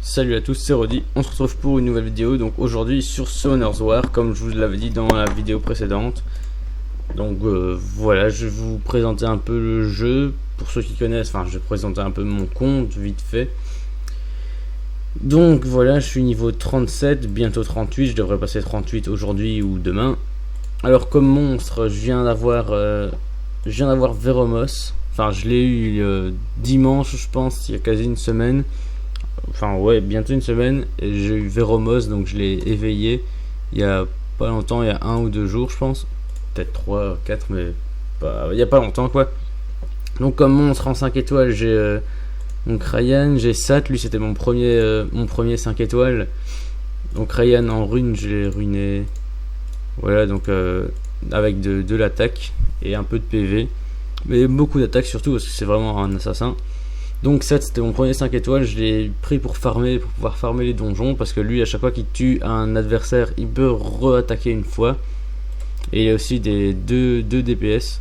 Salut à tous, c'est Rodi, on se retrouve pour une nouvelle vidéo, donc aujourd'hui sur Summoners War, comme je vous l'avais dit dans la vidéo précédente. Donc voilà, je vais vous présenter un peu le jeu, pour ceux qui connaissent, enfin je vais présenter un peu mon compte, vite fait. Donc voilà, je suis niveau 37, bientôt 38, je devrais passer 38 aujourd'hui ou demain. Alors comme monstre, je viens d'avoir Veromos, enfin je l'ai eu dimanche je pense, il y a quasi une semaine. Enfin ouais, bientôt une semaine, et j'ai eu Veromos, donc je l'ai éveillé il y a pas longtemps, il y a 1 ou 2 jours je pense, peut-être 3, 4, mais il y a pas longtemps quoi. Donc comme monstre en 5 étoiles, j'ai donc Ryan, j'ai Sat, lui c'était mon premier 5 étoiles. Donc Ryan en rune, je l'ai ruiné, voilà, donc avec de l'attaque et un peu de PV, mais beaucoup d'attaque surtout parce que c'est vraiment un assassin. Donc 7 c'était mon premier 5 étoiles, je l'ai pris pour pouvoir farmer les donjons, parce que lui à chaque fois qu'il tue un adversaire il peut re-attaquer une fois, et il y a aussi des 2 DPS.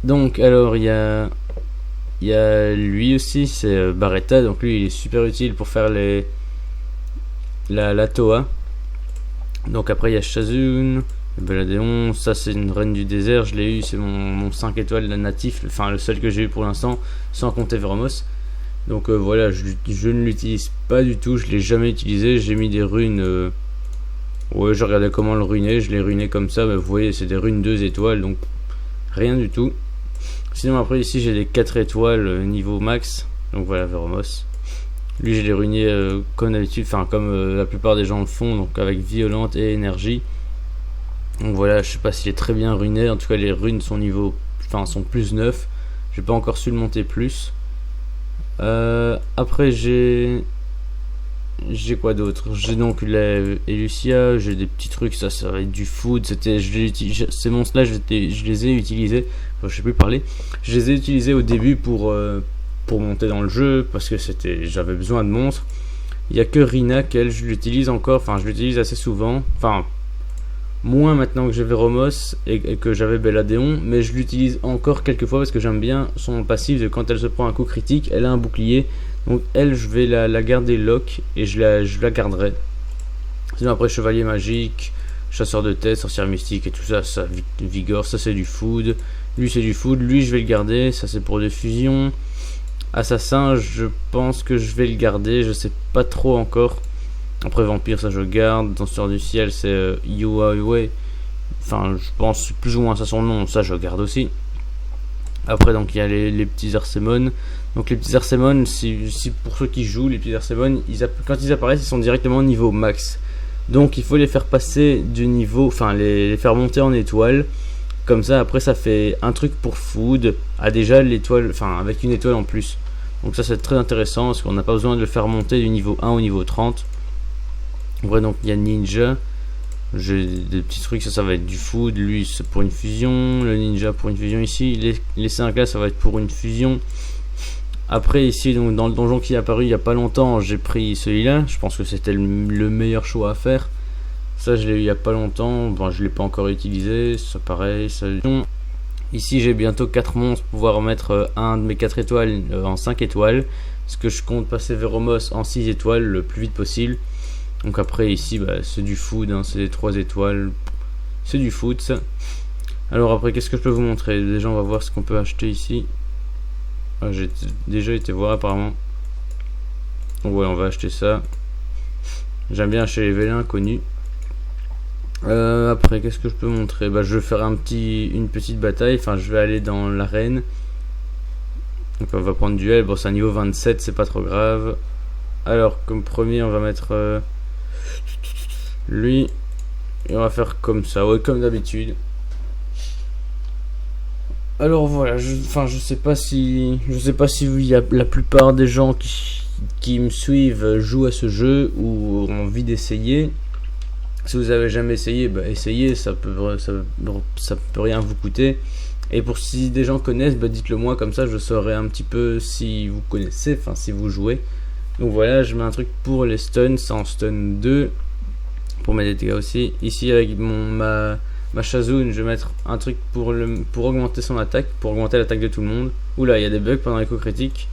Donc alors il y a lui aussi, c'est Barretta, donc lui il est super utile pour faire la Toa. Donc après il y a Shazun, Beladéon, ça c'est une reine du désert, je l'ai eu, c'est mon 5 étoiles natif, enfin le seul que j'ai eu pour l'instant, sans compter Veromos. Donc voilà, je ne l'utilise pas du tout, je l'ai jamais utilisé, j'ai mis des runes, ouais je regardais comment le ruiner, je l'ai ruiné comme ça, mais vous voyez c'est des runes 2 étoiles, donc rien du tout. Sinon après ici j'ai des 4 étoiles niveau max, donc voilà Veromos. Lui je l'ai ruiné comme d'habitude, enfin comme la plupart des gens le font, donc avec violente et énergie. Donc voilà, je sais pas s'il est très bien ruiné, en tout cas les runes sont sont plus 9. J'ai pas encore su le monter plus. Après j'ai quoi d'autre? J'ai donc Elucia, j'ai des petits trucs, ça va être du food, ces monstres là je les ai utilisés, enfin, je sais plus parler. Je les ai utilisés au début pour monter dans le jeu, parce que j'avais besoin de monstres. Il y a que Rina qu'elle je l'utilise encore, enfin je l'utilise assez souvent, enfin moins maintenant que j'ai Veromos et que j'avais Beladéon, mais je l'utilise encore quelques fois parce que j'aime bien son passif de quand elle se prend un coup critique, elle a un bouclier, donc elle je vais la garder lock et je la garderai. Sinon après chevalier magique, chasseur de tête, sorcière mystique et tout ça, vigore, ça c'est du food, lui c'est du food, lui je vais le garder, ça c'est pour des fusions. Assassin je pense que je vais le garder, je sais pas trop encore. Après vampire ça je garde, danseur du ciel c'est Yuawei, enfin je pense plus ou moins ça son nom, ça je garde aussi. Après donc il y a les petits Arsémon, donc les petits Arsémon, si pour ceux qui jouent les petits Arsémon, quand ils apparaissent ils sont directement niveau max, donc il faut les faire passer du niveau, enfin les faire monter en étoile, comme ça après ça fait un truc pour food à déjà l'étoile, enfin avec une étoile en plus, donc ça c'est très intéressant parce qu'on n'a pas besoin de le faire monter du niveau 1 au niveau 30. Ouais, donc il y a ninja, j'ai des petits trucs, ça va être du food, lui c'est pour une fusion, le ninja pour une fusion ici, les 5 là ça va être pour une fusion. Après ici donc dans le donjon qui est apparu il y a pas longtemps, j'ai pris celui-là, je pense que c'était le meilleur choix à faire. Ça je l'ai eu il y a pas longtemps, bon je l'ai pas encore utilisé, ça pareil, ça. Ici j'ai bientôt 4 monstres pour pouvoir mettre un de mes 4 étoiles en 5 étoiles, parce que je compte passer Veromos en 6 étoiles le plus vite possible. Donc après ici c'est du food, hein, c'est des 3 étoiles, c'est du food ça. Alors après qu'est-ce que je peux vous montrer? Déjà on va voir ce qu'on peut acheter ici. J'ai déjà été voir apparemment. Donc ouais on va acheter ça. J'aime bien acheter les vélins connus. Après qu'est-ce que je peux montrer? Je vais faire une petite bataille, enfin je vais aller dans l'arène. Donc on va prendre duel, bon c'est un niveau 27, c'est pas trop grave. Alors comme premier on va mettre lui, et on va faire comme ça, ouais comme d'habitude. Alors voilà, je sais pas si il y a la plupart des gens qui me suivent jouent à ce jeu ou ont envie d'essayer. Si vous avez jamais essayé, essayez, ça peut rien vous coûter. Et si des gens connaissent, dites-le moi, comme ça je saurai un petit peu si vous connaissez, enfin si vous jouez. Donc voilà, je mets un truc pour les stuns, c'est en stun 2 pour mes dégâts aussi. Ici avec ma Shazun, je vais mettre un truc pour augmenter son attaque, pour augmenter l'attaque de tout le monde. Oula, il y a des bugs pendant les coups critiques.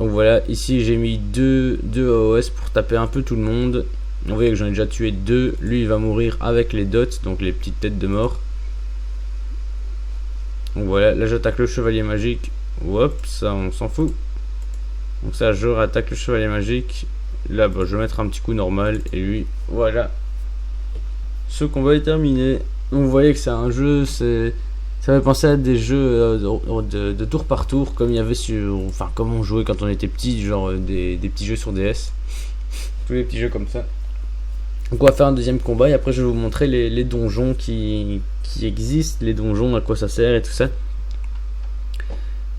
Donc voilà, ici j'ai mis deux AOS pour taper un peu tout le monde. Vous voyez que j'en ai déjà tué 2. Lui il va mourir avec les dots, donc les petites têtes de mort. Donc voilà, là j'attaque le chevalier magique. Hop, ça on s'en fout. Donc ça je rattaque le chevalier magique. Là bah, je vais mettre un petit coup normal. Et lui, voilà. Ce combat est terminé. Donc vous voyez que c'est un jeu, ça fait penser à des jeux de tour par tour, comme il y avait sur, enfin comme on jouait quand on était petit, genre des petits jeux sur DS. Tous les petits jeux comme ça. Donc on va faire un deuxième combat et après je vais vous montrer les donjons qui existent, les donjons, à quoi ça sert et tout ça.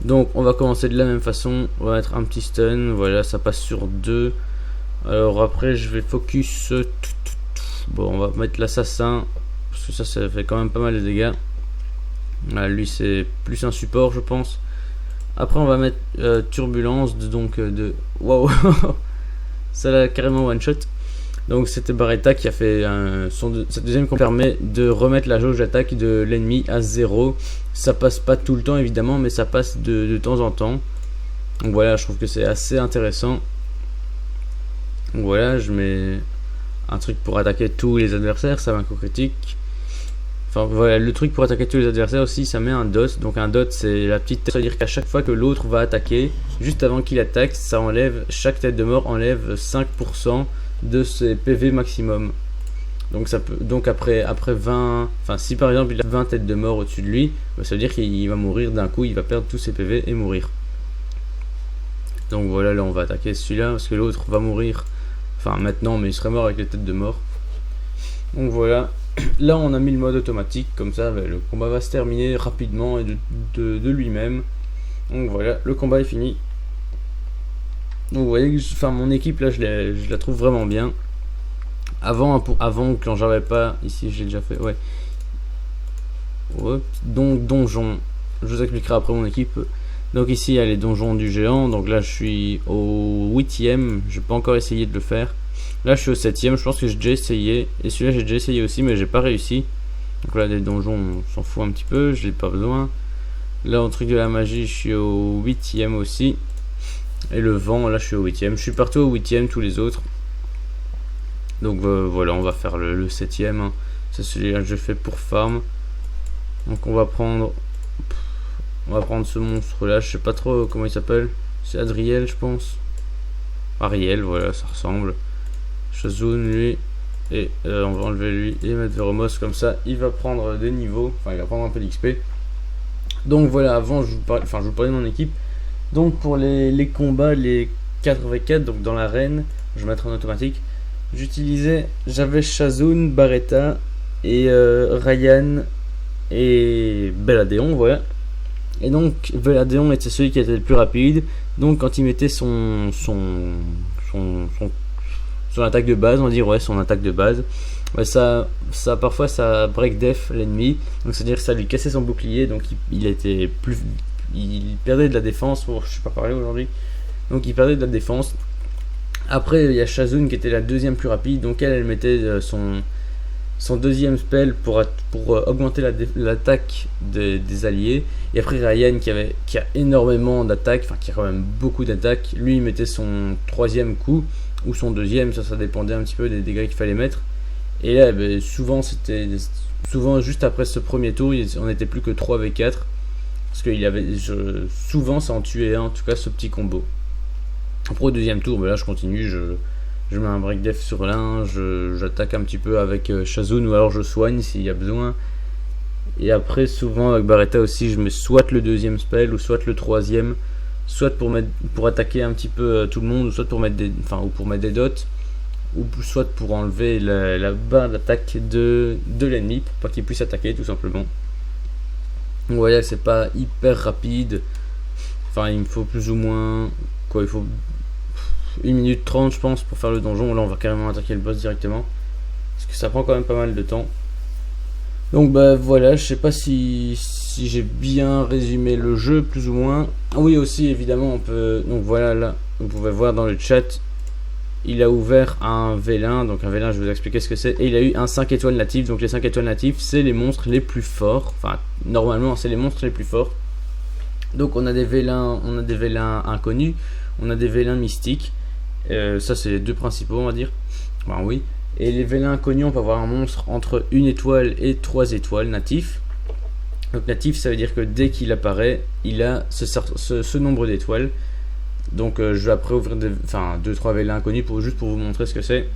Donc on va commencer de la même façon, on va mettre un petit stun, voilà, ça passe sur 2. Alors après je vais focus, bon on va mettre l'assassin, parce que ça fait quand même pas mal de dégâts. Voilà, lui c'est plus un support je pense. Après on va mettre turbulence, donc de... Waouh. Ça l'a carrément one shot. Donc c'était Barretta qui a fait cette deuxième combat permet de remettre la jauge d'attaque de l'ennemi à 0. Ça passe pas tout le temps évidemment, mais ça passe de temps en temps. Donc voilà, je trouve que c'est assez intéressant. Donc voilà, je mets un truc pour attaquer tous les adversaires, ça va un coup critique. Enfin voilà, le truc pour attaquer tous les adversaires aussi, ça met un dot. Donc un dot c'est la petite tête, c'est-à-dire qu'à chaque fois que l'autre va attaquer, juste avant qu'il attaque, ça enlève, chaque tête de mort enlève 5% de ses PV maximum. Donc ça peut, donc après 20, enfin si par exemple il a 20 têtes de mort au-dessus de lui, bah, ça veut dire qu'il va mourir d'un coup, il va perdre tous ses PV et mourir. Donc voilà, là on va attaquer celui-là parce que l'autre va mourir, enfin maintenant, mais il serait mort avec les têtes de mort. Donc voilà, là on a mis le mode automatique, comme ça bah, le combat va se terminer rapidement et de lui-même. Donc voilà, le combat est fini. Donc vous voyez que enfin, mon équipe là je la trouve vraiment bien. Avant quand j'avais pas, ici j'ai déjà fait, ouais. Hop, donc donjon, je vous expliquerai après mon équipe. Donc ici il y a les donjons du géant, donc là je suis au 8ème, j'ai pas encore essayé de le faire. Là je suis au 7ème, je pense que j'ai déjà essayé, et celui-là j'ai déjà essayé aussi mais j'ai pas réussi. Donc là des donjons on s'en fout un petit peu, je l'ai pas besoin. Là au truc de la magie je suis au 8ème aussi. Et le vent, là je suis au 8ème. Je suis partout au 8ème, tous les autres. Donc voilà, on va faire le 7ème. Hein. C'est celui-là que je fais pour farm. Donc on va prendre ce monstre là. Je sais pas trop comment il s'appelle. C'est Adriel, je pense. Ariel, voilà, ça ressemble. Shazun, lui. Et on va enlever lui et mettre Veromos comme ça. Il va prendre des niveaux. Enfin, il va prendre un peu d'XP. Donc voilà, avant je vous parlais de mon équipe. Donc pour les combats, les 4v4, donc dans l'arène, je vais mettre en automatique. J'avais Shazun, Barretta et Ryan et Belladeon, voilà. Et donc Belladeon était celui qui était le plus rapide. Donc quand il mettait son attaque de base, on va dire ouais son attaque de base, ouais, ça parfois ça break def l'ennemi. Donc c'est à dire que ça lui cassait son bouclier, donc il perdait de la défense. Je sais pas parler aujourd'hui. Donc il perdait de la défense. Après il y a Shazun qui était la deuxième plus rapide. Donc elle mettait son deuxième spell pour augmenter l'attaque des alliés. Et après Ryan qui a énormément d'attaques, enfin qui a quand même beaucoup d'attaques. Lui il mettait son troisième coup ou son deuxième, ça dépendait un petit peu des dégâts qu'il fallait mettre. Et là souvent juste après ce premier tour on n'était plus que 3v4. Parce que souvent ça en tuait un, en tout cas ce petit combo. Après au deuxième tour, là je continue, je mets un break def sur l'un, j'attaque un petit peu avec Shazun ou alors je soigne s'il y a besoin. Et après souvent avec Barretta aussi je mets soit le deuxième spell ou soit le troisième, soit pour attaquer un petit peu tout le monde, ou soit pour mettre des dots, ou soit pour enlever la barre d'attaque de l'ennemi pour pas qu'il puisse attaquer tout simplement. Donc voyez, c'est pas hyper rapide. Enfin, il me faut plus ou moins il faut 1 minute 30 je pense pour faire le donjon. Là on va carrément attaquer le boss directement parce que ça prend quand même pas mal de temps. Donc bah voilà, je sais pas si j'ai bien résumé le jeu plus ou moins. Oui aussi évidemment on peut, donc voilà, là vous pouvez voir dans le chat, il a ouvert un vélin. Donc un vélin, je vais vous expliquer ce que c'est. Et il a eu un 5 étoiles natif. Donc les 5 étoiles natifs c'est les monstres les plus forts. Enfin normalement c'est les monstres les plus forts. Donc on a des vélins inconnus, on a des vélins mystiques. Ça c'est les deux principaux, on va dire. Ben oui. Et les vélins inconnus, on peut avoir un monstre entre 1 étoile et 3 étoiles natif. Donc natif, ça veut dire que dès qu'il apparaît, il a ce nombre d'étoiles. Donc je vais après ouvrir 2-3 vélins inconnus juste pour vous montrer ce que c'est.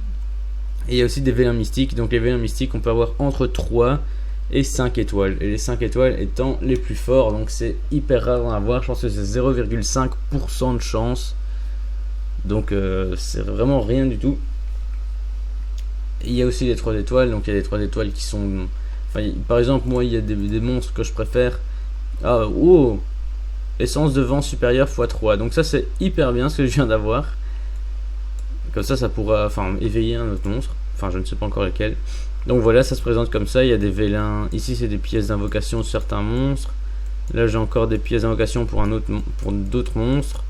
Et il y a aussi des vélins mystiques. Donc les vélins mystiques, on peut avoir entre 3 et 5 étoiles. Et les 5 étoiles étant les plus forts. Donc c'est hyper rare d'en avoir. Je pense que c'est 0,5% de chance. Donc c'est vraiment rien du tout. Et il y a aussi les 3 étoiles. Donc il y a les 3 étoiles qui sont... par exemple, moi, il y a des monstres que je préfère. Ah, oh, essence de vent supérieure x3. Donc ça, c'est hyper bien ce que je viens d'avoir. Comme ça pourra éveiller un autre monstre. Enfin, je ne sais pas encore lequel. Donc voilà, ça se présente comme ça. Il y a des vélins. Ici, c'est des pièces d'invocation de certains monstres. Là, j'ai encore des pièces d'invocation pour d'autres monstres.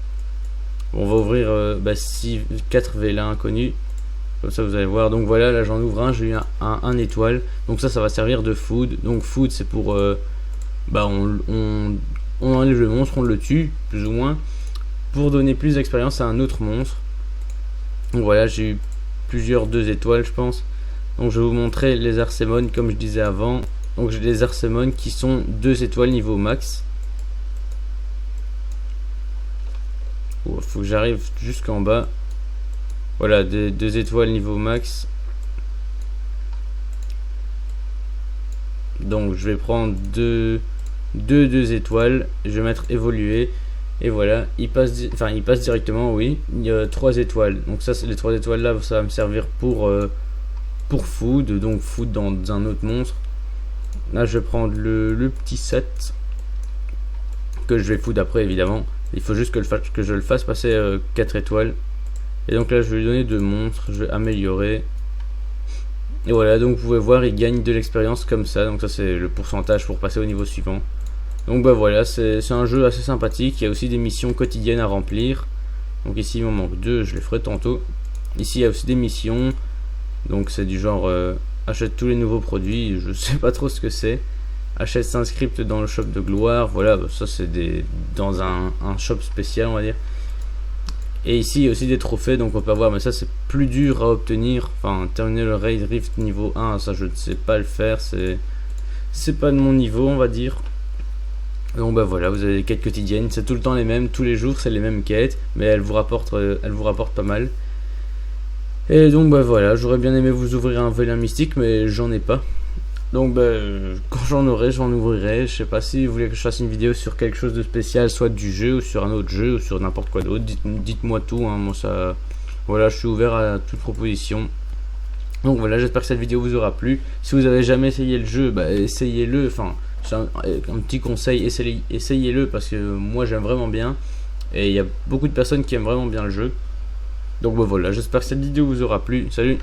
On va ouvrir 4 vélins inconnus. Comme ça, vous allez voir. Donc voilà, là, j'en ouvre un. J'ai eu un étoile. Donc ça va servir de food. Donc food, c'est pour... on enlève le monstre, on le tue, plus ou moins, pour donner plus d'expérience à un autre monstre. Donc voilà, j'ai eu plusieurs 2 étoiles, je pense. Donc je vais vous montrer les Arsémones, comme je disais avant. Donc j'ai des Arsémones qui sont 2 étoiles niveau max. Faut que j'arrive jusqu'en bas. Voilà, 2 étoiles niveau max. Donc je vais prendre 2 étoiles, je vais mettre évoluer. Et voilà, il passe directement, oui. Il y a 3 étoiles. Donc ça, c'est les 3 étoiles là, ça va me servir pour food. Donc food dans un autre monstre. Là, je vais prendre le petit set que je vais food après, évidemment. Il faut juste que je le fasse passer 4 étoiles. Et donc là, je vais lui donner 2 monstres. Je vais améliorer. Et voilà, donc vous pouvez voir, il gagne de l'expérience comme ça. Donc ça, c'est le pourcentage pour passer au niveau suivant. Donc voilà, c'est un jeu assez sympathique. Il y a aussi des missions quotidiennes à remplir. Donc ici, il m'en manque 2, je les ferai tantôt. Ici, il y a aussi des missions. Donc c'est du genre, achète tous les nouveaux produits. Je sais pas trop ce que c'est. Achète 5 scripts dans le shop de gloire. Voilà, ça c'est dans un shop spécial, on va dire. Et ici, il y a aussi des trophées. Donc on peut avoir, mais ça c'est plus dur à obtenir. Enfin, terminer le Raid Rift niveau 1, ça je ne sais pas le faire. C'est pas de mon niveau, on va dire. Donc voilà, vous avez des quêtes quotidiennes, c'est tout le temps les mêmes, tous les jours c'est les mêmes quêtes, mais elles vous rapportent pas mal. Et donc voilà, j'aurais bien aimé vous ouvrir un vélin mystique, mais j'en ai pas. Donc quand j'en aurai, j'en ouvrirai. Je sais pas si vous voulez que je fasse une vidéo sur quelque chose de spécial, soit du jeu ou sur un autre jeu ou sur n'importe quoi d'autre. Dites-moi tout, hein, moi ça, voilà, je suis ouvert à toute proposition. Donc voilà, j'espère que cette vidéo vous aura plu. Si vous avez jamais essayé le jeu, essayez-le. Enfin, c'est un petit conseil, essayez-le parce que moi j'aime vraiment bien. Et il y a beaucoup de personnes qui aiment vraiment bien le jeu. Donc voilà, j'espère que cette vidéo vous aura plu. Salut!